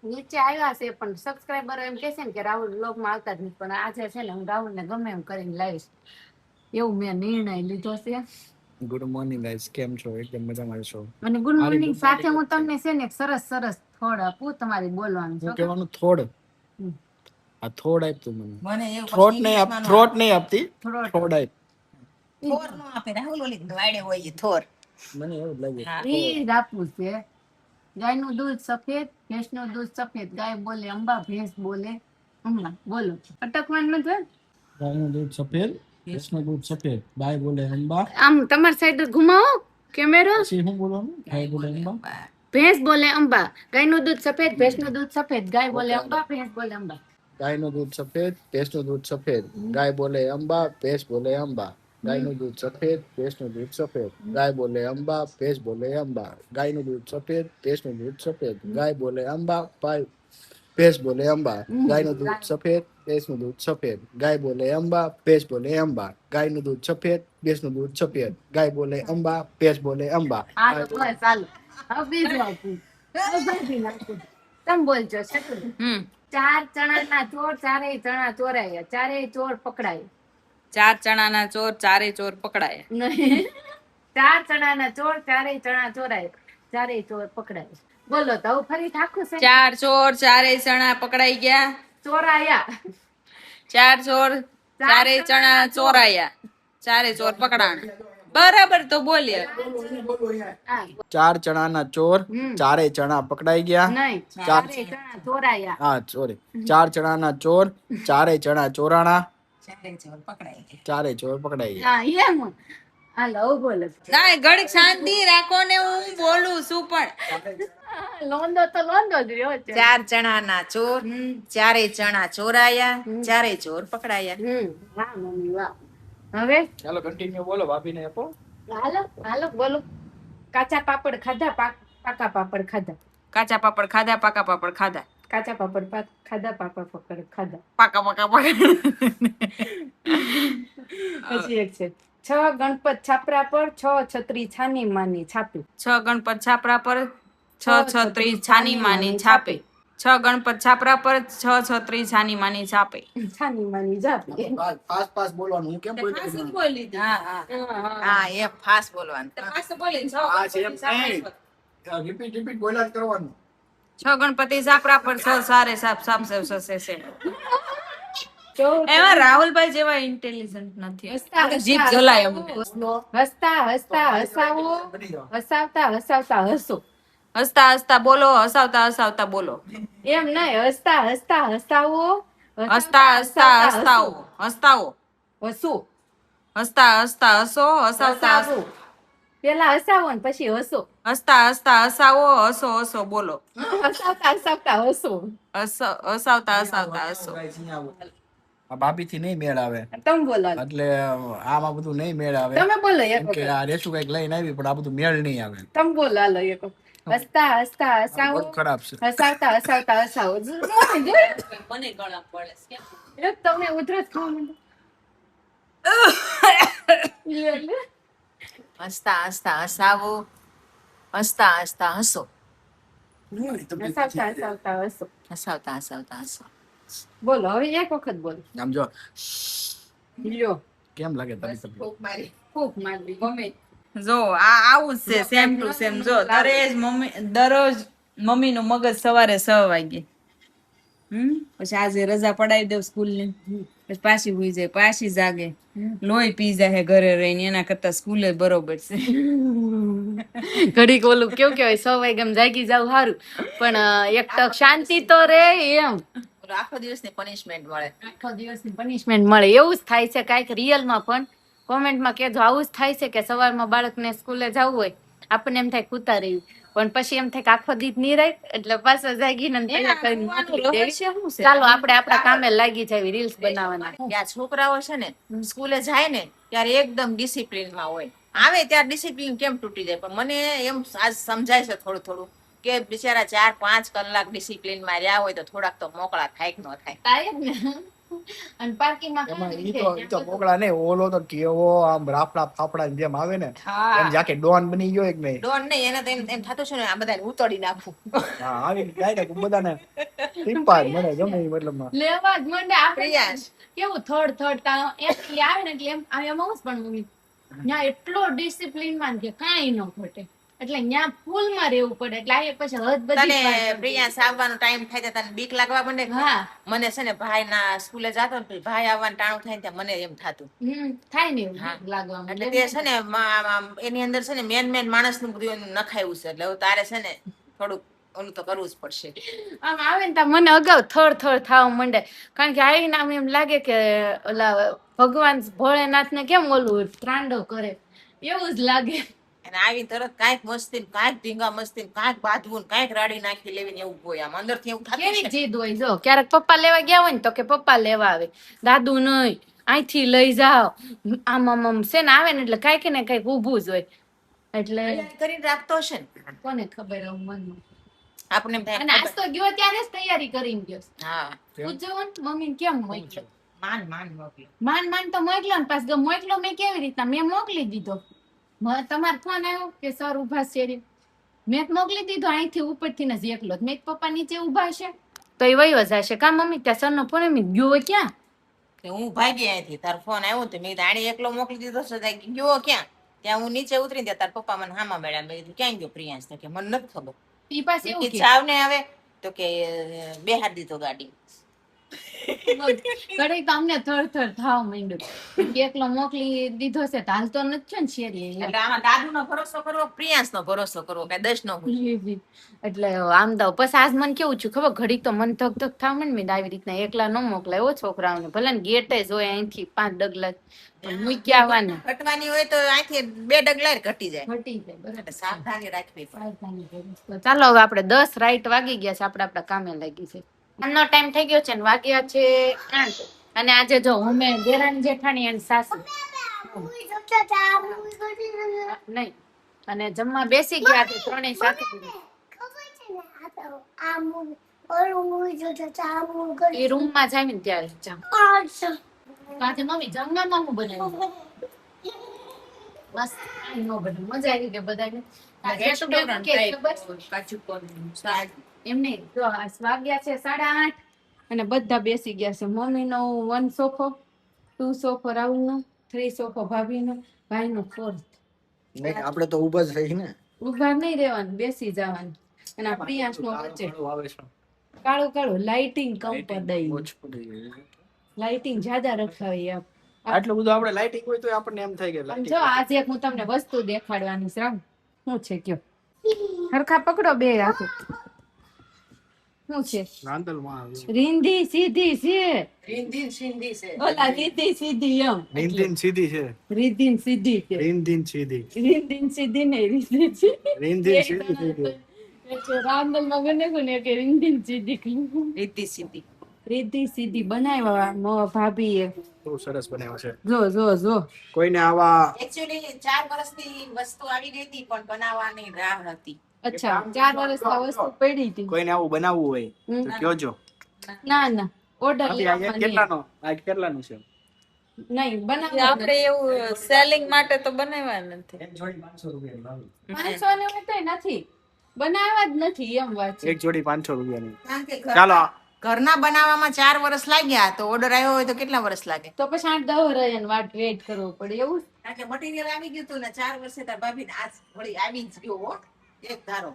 નીચે આવ્યા છે પણ સબસ્ક્રાઇબર એમ કે છે ને કે રાહુલ બ્લોગ માં આવતા જ નથી, પણ આજે છે ને હું રાહુલ ને ગમે એમ કરીને લાવીશ એવું મેં નિર્ણય લીધો છે. ગુડ મોર્નિંગ ગાઈસ, કેમ છો? એકદમ મજામાં છો? અને ગુડ મોર્નિંગ સાથે હું તમને છે ને સરસ સરસ થોડ આપું, તમારી બોલવાનું શું કહેવાનું? થોડ આ થોડ આપ તું મને એવું થ્રોટ નહીં આપ, થ્રોટ નહીં આપતી, થોડ થોડ આપ. થોર નો આપે રાહુલ, ઓલી વાડે હોય એ થોર. મને એવું જ લાગે. ઈ જ આપવું છે. ગાયનું દૂધ સફેદ, ભેંસનું દૂધ સફેદ. ગાય બોલે અંબા, ભેંસ બોલે અંબા. બોલો, અટકવાનું નથી. ગાયનું દૂધ સફેદ, ભેંસનું દૂધ સફેદ, ગાય બોલે અંબા. આમ તમારી સાઈડ ઘુમાવો કેમેરો. પછી શું બોલવાનું? ગાય બોલે અંબા, ભેંસ બોલે અંબા. ગાયનું દૂધ સફેદ, ભેંસનું દૂધ સફેદ. ગાય બોલે અંબા, ભેંસ બોલે અંબા. ગાયનું દૂધ સફેદ, ભેંસનું દૂધ સફેદ, ગાય બોલે અંબા, ભેંસ બોલે અંબા. ગાયનું દૂધ સફેદ, ભેંસનું દૂધ સફેદ, ગાય બોલે અંબા, ભેંસ બોલે અંબા. ગાયનું દૂધ સફેદ, ભેંસનું દૂધ સફેદ, ગાય બોલે અંબા, ભેંસ બોલે અંબા. ગાયનું દૂધ સફેદ, ભેંસનું દૂધ સફેદ, ગાય બોલે અંબા, ભેંસ બોલે અંબા. ગાયનું દૂધ સફેદ, ભેંસનું દૂધ સફેદ, ગાય બોલે અંબા, ભેંસ બોલે અંબા. હા તો બસ ચાલો. હવે બીજું આપું. હવે ભાભી નાખું. તમે બોલજો શકું. ચાર ચણાના ચોર, ચારેય ચણા ચોરાયા, ચારેય ચોર પકડાય. ચાર ચણાના ચોર, ચારેય ચોર પકડાયા. નહીં. ચાર ચણાના ચોર, ચારેય ચણા ચોરાય, ચારેય ચોર પકડાય. બોલો તો હવે ફરી આખું છે. ચાર ચોર, ચારેય ચણા પકડાઈ ગયા. ચોરાયા. ચાર ચોર, ચારેય ચણા ચોરાયા, ચારેય ચોર પકડાણા. બરાબર તો બોલીએ. ચાર ચણાના ચોર, ચારેય ચણા પકડાઈ ગયા. નહીં, ચારેય ચણા ચોરાયા. હા સોરી, ચાર ચણાના ચોર, ચારેય ચણા ચોરાણા, ચારે ચોર પકડાઈ ગયા. ચારેય ચોર પકડાઈ ગયા. હા એમ. હાલો હવે બોલો. ના ઘડીક શાંતિ રાખો ને, હું બોલું છું પણ. લોંદો તો લોંદો જ રહ્યો છે. ચાર ચણાના ચોર, ચારે ચણા ચોરાયા, ચારે ચોર પકડાયા. વાહ મમ્મી વાહ. હવે ચાલો કન્ટિન્યુ બોલો, ભાભીને આપો. હાલો હાલો બોલો. કાચા પાપડ ખાધા, પાકા પાપડ ખાધા. કાચા પાપડ ખાધા, પાકા પાપડ ખાધા. કાચા પાપડ ખાધા, પાકા પાપડ ખાધા. પાકા પાકા પાકા. પછી એક છે, છ ગણપત છાપરા પર, છ છત્રી છાની માની છાપી. છ ગણપત છાપરા પર, છ છત્રી છાની માની છાપે. છ ગણપત છાપરા પર, છ છત્રી છાની માની છાપે. છાની માની છાપી. પાસ પાસ બોલવાનું. હું કેમ બોલતો પાછું બોલી દે. હા હા હા, એ ફાસ્ટ બોલવાનું. પાછું બોલી. છ આ છે એમ ગણપતિ નહીં. રિપીટ રિપીટ બોલ્યા જ કરવાનું. છ ગણપતિ છાપરા પર, છ સારે સાપ સાપ સેવ સસે સે. એમાં રાહુલભાઈ જેવા ઇન્ટેલિજન્ટ નથી. જીભ જલાય અમને. હસતા હસતા હસાવો, હસાવતા હસાવતા હસો. હસતા હસતા બોલો, હસાવતા હસાવતા બોલો. એમ નહીં, હસતા હસતા હસાવો, હસતા હસતા હસતાઓ, હસતાઓ. હસો. હસતા હસતા હસો, હસાવતા હસાવો. પેલા હસાવો ને પછી હસો. હસતા હસતા હસાવો, હસો હસો બોલો. હસાવતા હસાવતા હસો. હસાવતા હસાવતા હસો. આ ભાભી થી નહીં મેળ આવે, તમે બોલો. એટલે આમાં બધું નહીં મેળ આવે. તમે બોલો એક કેમ કે આ રેશું કઈક લઈને આવી, પણ આ બધું મેળ નહીં આવે. તમે બોલો હાલો એક. હસતા હસતા હસાવો, બહુ ખરાબ છે. હસાવતા હસાવતા હસાવો. મને ગળા પડે છે. એક તમને ઉધરસ ખાવા માંડે. હસતા હસતા હસાવો, હસતા હસતા હસો, હસાવતા હસાવતા હસો. હસાવતા હસાવતા હસો. બોલો હવે એક વખત બોલો. આમ જો લ્યો. કેમ લાગે તારી તબિયત? ફૂંક મારવી ગમે. જો આ આવું જ છે, સેમ ટુ સેમ. જો દરરોજ મમ્મી નું મગજ સવારે 6 વાગે. પછી આજે રજા પડાવી દઉં સ્કૂલ ની, પછી પાછી હુઈ જાય, પાછી જાગે, લોહી પી જાય ઘરે રહીને. એના કરતા સ્કૂલે બરોબર છે. ઘડીક ઓલું કેવું કેવાય, 6 વાગે જાગી જાવ સારું, પણ એક ટક શાંતિ તો રે એમ. આખો દિવસની પનિશમેન્ટ મળે. આખો દિવસની પનિશમેન્ટ મળે એવું જ થાય છે કાંઈક રિયલમાં. પણ કોમેન્ટમાં કહેજો આવું જ થાય છે કે સવારમાં બાળકને સ્કૂલે જવું હોય, આપણને એમ થાય કૂતા રહ્યું, પણ પછી એમ થાય કે આખો દી નહીં રહે, એટલે પાછા જાગીને ચાલો આપણે આપણા કામે લાગી જાય રીલ્સ બનાવવાના. ત્યાં છોકરાઓ છે ને સ્કૂલે જાય ને ત્યારે એકદમ ડિસિપ્લિનમાં હોય, આવે ત્યારે ડિસિપ્લિન કેમ તૂટી જાય. પણ મને એમ આજ સમજાય છે થોડું થોડું કે બિચારા 4-5 કલાક ડિસિપ્લિનમાં રહ્યા હોય તો થોડાક તો મોકળા થાય કે ન થાય. અને પાર્કિંગ માં એમાં ઈ તો પોકળા નહીં, ઓલો તો કેવો આમ રાફડા ફાફડા જેમ આવે ને હા એમ જાકે ડોન બની ગયો એક નહીં. ડોન નહીં, એને તો એમ થતું છે ને આ બધાને ઉતોડી નાખું. હા આવી ડાયરેક્ટ બધાને ટીપા જ મળે ગમે એ મતલબમાં. લેવા જ મંડે આપણે પ્રિયાંશ. કેવું થર્ડ એમ આવે ને એટલે એમ એમ જ પણ મમ્મી ત્યાં એટલો ડિસિપ્લિન માં કે કાંઈ ન ઘટે એટલે ત્યાં ફૂલ માં રહેવું પડે એટલે આ પછી હદ બધી તને જ વાત પ્રિયાંશ આવવાનો ટાઈમ થાય તો તને બીક લાગવા માંડે? હા મને છે ને ભાઈ ના સ્કૂલે જાતો ને પછી ભાઈ આવવાનું ટાણું થાય ને ત્યાં મને એમ થાતું. થાય ને એવું હા. લાગવા એટલે માંડે. તે છે ને એની અંદર છે ને મેન માણસ નું બધું એનું નખાયું છે એટલે હવે તારે છે ને થોડુંક ઓલું તો કરવું જ પડશે. આમ આવે ને તો મને અગાઉ થર થવા માંડે કારણ કે આવીને આમ એમ લાગે કે ઓલા ભગવાન ભોળેનાથ ને કેમ ઓલું ત્રાંડવ કરે એવું જ લાગે. અને આવી તરત કાંઈક મસ્તી કાંઈક ધીંગા મસ્તી કાંઈક બાંધવું કાંઈક રાડી નાખી લેવી ને એવું હોય આમ અંદર થી એવું થતું કેવી છે. જીદ હોય જો ક્યારેક પપ્પા લેવા ગયા હોય ને તો કે પપ્પા લેવા આવે દાદુ નહીં અહીંથી લઈ જાઓ આમ છે ને આવે ને એટલે કાંઈક ને કાંઈક ઊભું જ હોય એટલે તૈયારી કરીને રાખતો હશે ને કોને ખબર હવે મનમાં. આપણને એમ થાય અને આજ તો ગયો ત્યારે જ તૈયારી કરીને ગયો હા પૂછજો ને મમ્મી કેમ મોકલ્યો માન મોકલી. માન તો મોકલ્યો ને પાછો મોકલ્યો મેં કેવી રીતના મેં મોકલી દીધો તમારો ફોન આવ્યો કે સર ઉભા છે રે મેં જ મોકલી દીધો અહીંથી ઉપરથી ને જ એકલો મેં પપ્પા નીચે ઉભા છે તો એ વયો જશે કા મમ્મી ત્યાં સર નો ફોન મેં ગયો ક્યાં કે હું ભાગી અહીંથી તારો ફોન આવ્યો તો મેં આણી એકલો મોકલી દીધો છે ત્યાં ગયો ક્યાં? ત્યાં હું નીચે ઉતરી ત્યાં તારા પપ્પા મને હામાં મળ્યા. મેં કીધું ક્યાં ગયો પ્રિયાંશ? તો કે મને નથી ખબર. ઈ પાસે એવું કે ચાવ ને આવે તો કે બેહાડી દીધો ગાડી. ઘડીક તો અમને થર થાવ માંડ્યું એકલો મોકલી દીધો છે તો હાલતો નથી છે ને શેરી એટલે આમાં દાદુ નો ભરોસો કરવો પ્રિયાંશ નો ભરોસો કરવો કે 10 નો હોય. એટલે આમ તો પછી આજ મને કેવું છું ખબર ઘડીક તો મન ધક ધક થાવ ને આવી રીતના એકલા ન મોકલાય ઓ છોકરાઓને ભલે ને ગેટે જ હોય અહીંથી 5 ડગલા પણ મૂકી આવવાના ઘટવાની હોય તો અહીંથી 2 ડગલા ઘટી જાય. ઘટી જાય બરાબર એટલે સાવધાની રાખવી પડે. સાવધાની જરૂર છે. તો ચાલો હવે આપણે 10 રાઈટ વાગી ગયા છે આપણે આપણા કામે લાગી છે આનો ટાઈમ થઈ ગયો છે ને વાગ્યા છે 8 અને આજે જો અમે દેરાણી જેઠાણી અને સાસુ નહીં અને જમવા બેસી ગયા છે ત્રણેય સાથે એ રૂમ માં જઈને ત્યારે જામ આજે મમ્મી જમવામાં હું બનાવ્યું બસ કાંઈ ન બનાવ્યું મજા આવી ગઈ બધાને એમ નહીં જો આ વાગ્યા છે 8:30 અને બધા બેસી ગયા છે મમ્મી નો 1 સોફો 2 સોફો રાહુલ નો 3 સોફો ભાભી નો ભાઈ નો 4th નહીં આપણે તો ઊભા જ રહી ને. ઉભા નહીં રહેવાનું બેસી જવાનું અને આ પ્રિયાંશ નો વચ્ચે આવે છે કાળું લાઇટિંગ કમ પર દઈ ઓછું પડી ગયું. લાઇટિંગ જ્યાદા રખાવી આપ આટલું બધું આપણે લાઇટિંગ હોય તો આપણને એમ થાય કે અને જો આજે એક હું તમને વસ્તુ દેખાડવાની છે આમ. શું છે કયો હરખા પકડો બે હાથે શું છે રાંદલમાં આવી રીંધી સીધી છે રીંધી સિંધી છે. ઓલા રીંધી સીધી એમ રીંધીન સીધી છે. રીંધી સીધી છે રીંધીન સીધી. રીંધી સીધી ને રીંધી છે રીંધીન સીધી થઈ ગઈ. એટલે રાંદલમાં બને કોને કે રીંધી સીધી રીતિ સીધી. રીંધી સીધી બનાવ્યા ભાભીએ બહુ સરસ બનાવ્યો છે. જો કોઈને આવા એકચ્યુઅલી 4 વર્ષની વસ્તુ આવી ગઈ હતી પણ બનાવવાની રાહ હતી. અચ્છા 4 વર્ષ આ વસ્તુ પડી હતી કોઈને આવું બનાવવું હોય તો કયોજો. ના ઓર્ડર કેટલાનો આ કેટલાનું છે? નહીં બનાવ આપણે એવું સેલિંગ માટે તો બનાવવા નથી. એક જોડી 500 રૂપિયાની. 500 ને હોય નથી બનાવવા જ નથી એમ વાત છે એક જોડી 500 રૂપિયાની. કારણ કે ચાલો ઘરના બનાવવામાં 4 વર્ષ લાગ્યા તો ઓર્ડર આવ્યો હોય તો કેટલા વર્ષ લાગે? તો પછી 8-10 રહ્યા વાટ વેઇટ કરવો પડે એવું કારણ કે મટીરિયલ આવી ગયું હતું ને 4 વર્ષે તાર ભાભી ને આજ વળી આવી જ ગયો હો એક ધારો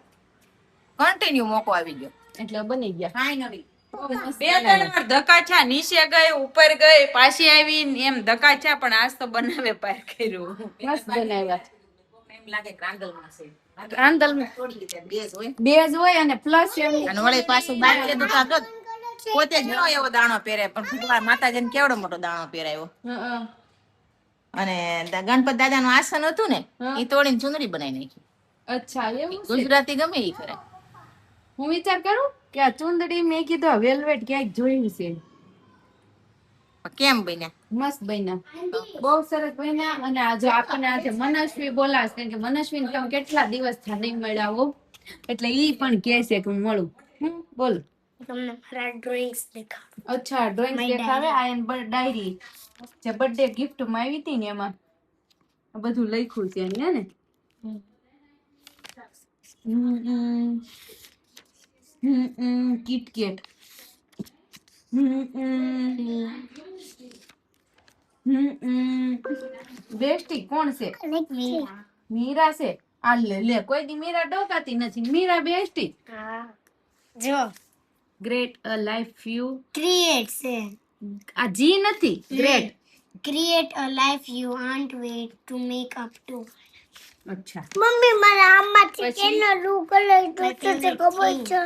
કન્ટિન્યુ મોકો આવી ગયો એટલે બની ગયા ફાઇનલી. 2-3 વાર ધક્કા છે નીચે ગઈ ઉપર ગઈ પાછી આવી એમ ધક્કા છે પણ આજ તો બનાવે પાર કર્યું. મસ્ત બનાવ્યા એમ લાગે ક્રાંગલમાં છે. રાંદલમાં થોડી રીતે બેઝ હોય બેઝ હોય અને પ્લસ એમ અને વળી પાછું બાર લીધું તો આગળ પોતે જ ન એવો દાણો પહેરે પણ ભગવાન માતાજીને કેવડો મોટો દાણો પહેરાયો. અને ગણપત દાદાનું આસન હતું ને એ તોડીને ચુંદડી બનાવી નાખી. અચ્છા એવું છે ગુજરાતી ગમે એ કરે. હું વિચાર કરું કે આ ચુંદડી મેં કીધું આ વેલ્વેટ ક્યાંક જોયું છે પણ કેમ બન્યા? મસ્ત બન્યા બહુ સરસ બન્યા અને આ જો આપણને આજે મનસ્વી બોલાશ કારણ કે મનસ્વીને તમે કેટલા દિવસ નહીં મળ્યા હો એટલે ઈ પણ કહે છે કે હું મળું બોલ તમને મારા ડ્રોઈંગ્સ દેખાડું. અચ્છા ડ્રોઈંગ My દેખાવે આ એન ડાયરી જે બર્થડે ગિફ્ટ માં આવી હતી ને એમાં આ બધું લખ્યું છે અહીંયા ને કિટકેટ બેસ્ટી કોણ છે મીરા છે આ લે લે કોઈ દી મીરા ડોકાતી નથી મીરા બેસ્ટી હા જો great a life you create છે. આ જી નથી great create a life you aunt wait to make up to. અચ્છા મમ્મી મારા આમાંથી કેનો રૂ કલર તો તે ખબર છે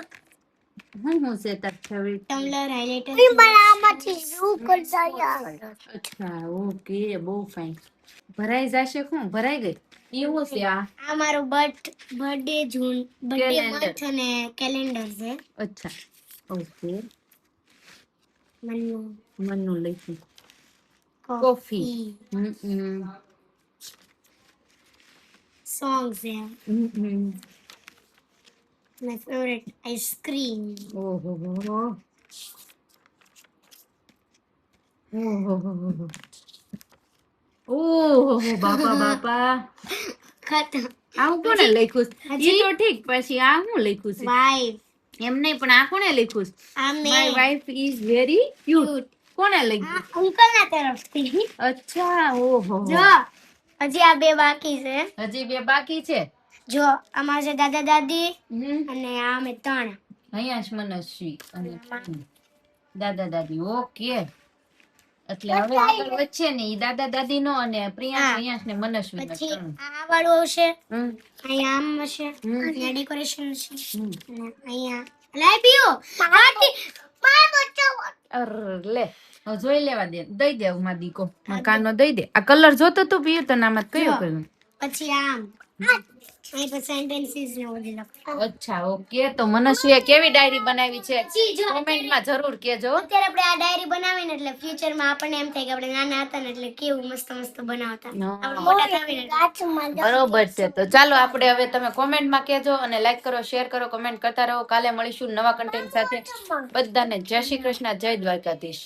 હું છે તાર ફેવરિટ ટમ્બલર હાઇલાઇટર. મમ્મી મારા આમાંથી રૂ કરતા યાર. અચ્છા ઓકે બહુ ફાઇન ભરાઈ જશે કોણ ભરાઈ ગઈ એવું છે આ આ મારો બર્થડે જૂન બર્થડે Calendar. મંથ અને કેલેન્ડર છે. અચ્છા ઓકે મનનું મનનું લઈશું કોફી સોંગ છે. My favourite ice cream. ઓહો બાપા બાપા ખતમ. આવું કોને લખ્યું છે? ઈ તો ઠીક પછી આ હું લખ્યું છે વાઈફ એમ નહીં પણ આ કોને લખ્યું છે આ માય મેં વાઇફ ઇઝ વેરી ક્યુટ કોને લખ્યું અંકલ ના તરફથી. અચ્છા ઓહો જો હજી આ બે બાકી છે. હજી બે બાકી છે જો આમાં છે દાદા દાદી અને આ અમે ત્રણ. અહીંયા જ મનસ્વી અને દાદા દાદી ઓકે એટલે હવે આગળ વચ્ચે ને ઈ દાદા દાદી નો અને પ્રિયાંશ અહીંયા ને મનસ્વી નો પછી ત્રણ. આ વાળું આવશે. હમ. અહીંયા આમ હશે અહીંયા ડેકોરેશન હશે અને અહીંયા લાઈ પીઓ પાર્ટી માર બચાવો. અર લે હવે જોઈ લેવા દે દઈ દે માં દીકો માં કાનો દઈ દે આ કલર જોતો તું પીયું તો નામ કયો કલર પછી આમ અહીં પછી સેન્ટેન્સીસ ને બધું લખો. અચ્છા ઓકે તો મનસ્વીએ કેવી ડાયરી બનાવી છે જી જો કોમેન્ટમાં જરૂર કેજો અત્યારે આપણે આ ડાયરી બનાવીએ ને એટલે ફ્યુચરમાં આપણને એમ થાય કે આપણે નાના હતા ને એટલે કેવું મસ્ત મસ્ત બનાવતા. આપણે મોટા થઈને બરોબર છે તો ચાલો આપણે હવે તમે કોમેન્ટમાં કહેજો અને લાઈક કરો શેર કરો કમેન્ટ કરતા રહો કાલે મળીશું નવા કન્ટેન્ટ સાથે બધાને જય શ્રી કૃષ્ણ જય દ્વારકાધીશ.